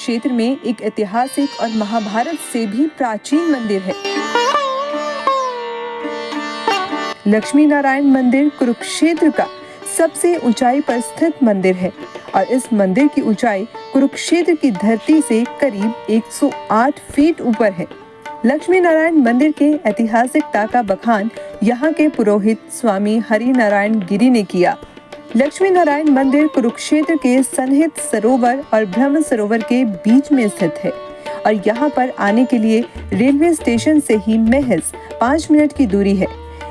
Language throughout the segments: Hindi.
कुरुक्षेत्र में एक ऐतिहासिक और महाभारत से भी प्राचीन मंदिर है। लक्ष्मी नारायण मंदिर कुरुक्षेत्र का सबसे ऊंचाई पर स्थित मंदिर है और इस मंदिर की ऊंचाई कुरुक्षेत्र की धरती से करीब 108 फीट ऊपर है। लक्ष्मी नारायण मंदिर के ऐतिहासिकता का बखान यहाँ के पुरोहित स्वामी हरि नारायण गिरी ने किया। लक्ष्मी नारायण मंदिर कुरुक्षेत्र के सन्निहित सरोवर और ब्रह्म सरोवर के बीच में स्थित है और यहाँ पर आने के लिए रेलवे स्टेशन से ही महज 5 मिनट की दूरी है।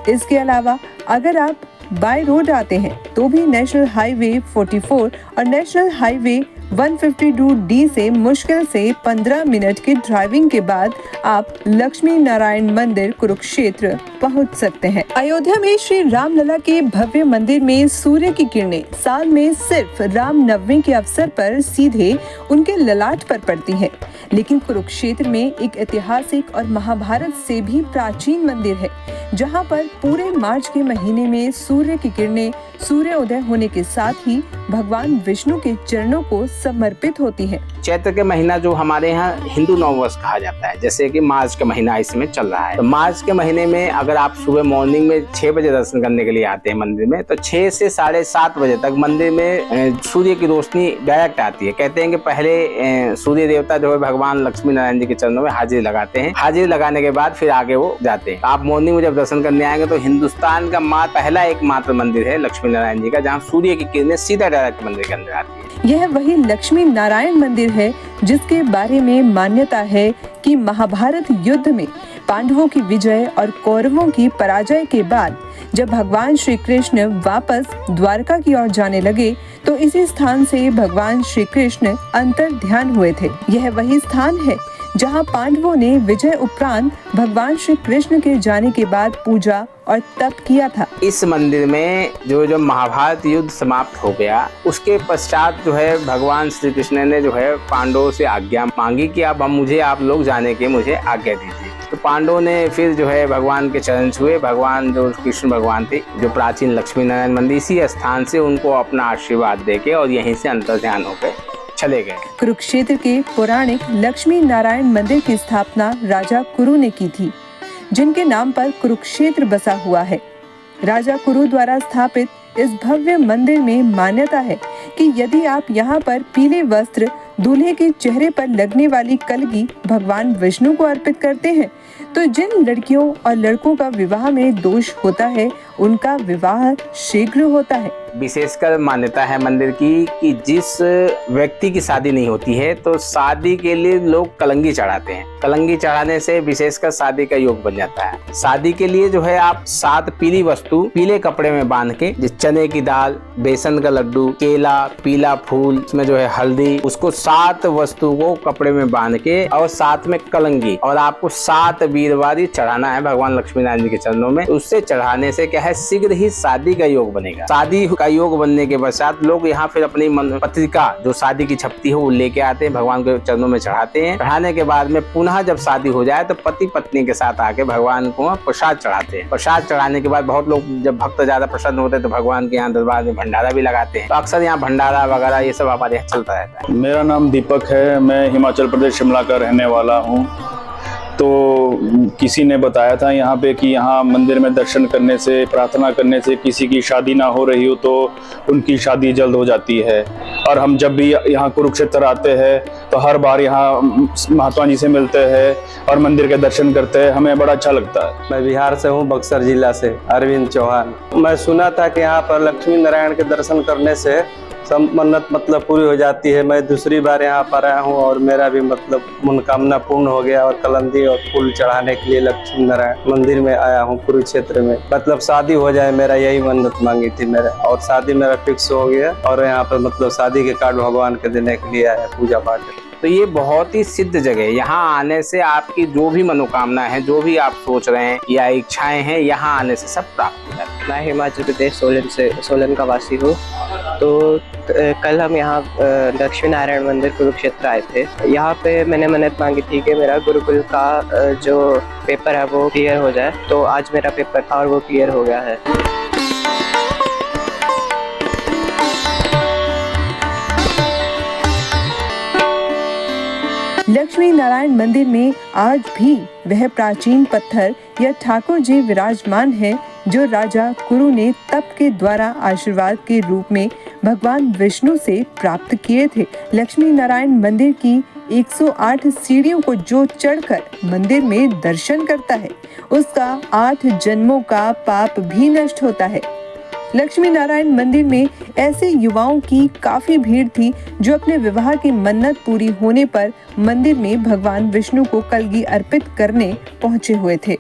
इसके अलावा अगर आप बाय रोड आते हैं तो भी नेशनल हाईवे 44 और नेशनल हाईवे 152D से मुश्किल से 15 मिनट की ड्राइविंग के बाद आप लक्ष्मी नारायण मंदिर कुरुक्षेत्र पहुंच सकते हैं। अयोध्या में श्री रामलला के भव्य मंदिर में सूर्य की किरणें साल में सिर्फ रामनवमी के अवसर पर सीधे उनके ललाट पर पड़ती हैं, लेकिन कुरुक्षेत्र में एक ऐतिहासिक और महाभारत से भी प्राचीन मंदिर है जहां पर पूरे मार्च के महीने में सूर्य की किरणें सूर्योदय होने के साथ ही भगवान विष्णु के चरणों को समर्पित होती हैं। चैत्र के महीना जो हमारे यहाँ हिंदू नववर्ष कहा जाता है, जैसे कि मार्च का महीना इसमें चल रहा है, तो मार्च के महीने में अगर आप सुबह मॉर्निंग में 6 बजे दर्शन करने के लिए आते हैं मंदिर में, तो 6 से 7:30 बजे तक मंदिर में सूर्य की रोशनी डायरेक्ट आती है। कहते हैं कि पहले सूर्य देवता जो है भगवान लक्ष्मी नारायण जी के चरणों में हाजिरी लगाते हैं, हाजिरी लगाने के बाद फिर आगे वो जाते हैं। आप मॉर्निंग में जब दर्शन करने आएंगे तो हिंदुस्तान का पहला एकमात्र मंदिर है लक्ष्मी नारायण जी का, जहाँ सूर्य की किरणें सीधा डायरेक्ट मंदिर के अंदर आती है। यह वही लक्ष्मी नारायण मंदिर है जिसके बारे में मान्यता है कि महाभारत युद्ध में पांडवों की विजय और कौरवों की पराजय के बाद जब भगवान श्री कृष्ण वापस द्वारका की ओर जाने लगे तो इसी स्थान से भगवान श्री कृष्ण अंतर ध्यान हुए थे। यह वही स्थान है जहां पांडवों ने विजय उपरांत भगवान श्री कृष्ण के जाने के बाद पूजा और तप किया था। इस मंदिर में जो महाभारत युद्ध समाप्त हो गया, उसके पश्चात जो है भगवान श्री कृष्ण ने जो है पांडवों से आज्ञा मांगी कि अब मुझे आप लोग जाने की मुझे आज्ञा दीजिए। तो पांडवों ने फिर जो है भगवान के चरण छुए। भगवान जो कृष्ण भगवान थे, जो प्राचीन लक्ष्मी नारायण मंदिर, इसी स्थान से उनको अपना आशीर्वाद देके और यहीं से अंतर ध्यान होकर चले गए। कुरुक्षेत्र के पौराणिक लक्ष्मी नारायण मंदिर की स्थापना राजा कुरु ने की थी, जिनके नाम पर कुरुक्षेत्र बसा हुआ है। राजा कुरु द्वारा स्थापित इस भव्य मंदिर में मान्यता है कि यदि आप यहाँ पर पीले वस्त्र दूल्हे के चेहरे पर लगने वाली कलगी भगवान विष्णु को अर्पित करते हैं तो जिन लड़कियों और लड़कों का विवाह में दोष होता है उनका विवाह शीघ्र होता है। विशेषकर मान्यता है मंदिर की कि जिस व्यक्ति की शादी नहीं होती है तो शादी के लिए लोग कलंगी चढ़ाते हैं। कलंगी चढ़ाने से विशेषकर शादी का योग बन जाता है। शादी के लिए जो है आप 7 पीली वस्तु पीले कपड़े में बांध के, चने की दाल, बेसन का लड्डू, केला, पीला फूल, इसमें जो है हल्दी, उसको 7 वस्तु को कपड़े में बांध के और साथ में कलंगी, और आपको 7 वीरवारी चढ़ाना है भगवान लक्ष्मी नारायण जी के चरणों में। उससे चढ़ाने से क्या है, शीघ्र ही शादी का योग बनेगा। शादी का योग बनने के पश्चात लोग यहाँ फिर अपनी पत्रिका जो शादी की छपती है वो लेके आते हैं, भगवान के चरणों में चढ़ाते हैं। चढ़ाने के बाद में पुनः जब शादी हो जाए तो पति पत्नी के साथ आके भगवान को प्रसाद चढ़ाते हैं। प्रसाद चढ़ाने के बाद बहुत लोग, जब भक्त ज्यादा प्रसन्न होते हैं तो भगवान के यहाँ दरबार में भंडारा भी लगाते हैं। तो अक्सर यहाँ भंडारा वगैरह ये सब हमारे यहाँ चलता रहता है। मेरा नाम दीपक है, मैं हिमाचल प्रदेश शिमला का रहने वाला हूँ। तो किसी ने बताया था यहाँ पे कि यहाँ मंदिर में दर्शन करने से, प्रार्थना करने से किसी की शादी ना हो रही हो तो उनकी शादी जल्द हो जाती है। और हम जब भी यहाँ कुरुक्षेत्र आते हैं तो हर बार यहाँ महात्मा जी से मिलते हैं और मंदिर के दर्शन करते हैं, हमें बड़ा अच्छा लगता है। मैं बिहार से हूँ, बक्सर जिला से, अरविंद चौहान। मैं सुना था कि यहाँ पर लक्ष्मी नारायण के दर्शन करने से सब मन्नत पूरी हो जाती है। मैं दूसरी बार यहाँ पर आया हूँ और मेरा भी मनोकामना पूर्ण हो गया, और कलंदी और फूल चढ़ाने के लिए लक्ष्मी नारायण मंदिर में आया हूँ कुरुक्षेत्र में। शादी हो जाए, मेरा यही मन्नत मांगी थी मेरा, और शादी मेरा फिक्स हो गया। और यहाँ पर शादी के कार्ड भगवान के देने के लिए आया, पूजा पाठ। तो ये बहुत ही सिद्ध जगह है। यहाँ आने से आपकी जो भी मनोकामना है, जो भी आप सोच रहे हैं या इच्छाएं हैं, यहाँ आने से सब प्राप्त हो जाता है। मैं हिमाचल प्रदेश सोलन का वासी हूँ। तो कल हम यहाँ लक्ष्मी नारायण मंदिर कुरुक्षेत्र आए थे। यहाँ पे मैंने मन्नत मांगी थी कि मेरा गुरुकुल का जो पेपर है वो क्लियर हो जाए। तो आज मेरा पेपर था और वो क्लियर हो गया है। लक्ष्मी नारायण मंदिर में आज भी वह प्राचीन पत्थर या ठाकुर जी विराजमान है जो राजा कुरु ने तप के द्वारा आशीर्वाद के रूप में भगवान विष्णु से प्राप्त किए थे। लक्ष्मी नारायण मंदिर की 108 सीढ़ियों को जो चढ़कर मंदिर में दर्शन करता है उसका 8 जन्मों का पाप भी नष्ट होता है। लक्ष्मी नारायण मंदिर में ऐसे युवाओं की काफी भीड़ थी जो अपने विवाह की मन्नत पूरी होने पर मंदिर में भगवान विष्णु को कलगी अर्पित करने पहुंचे हुए थे।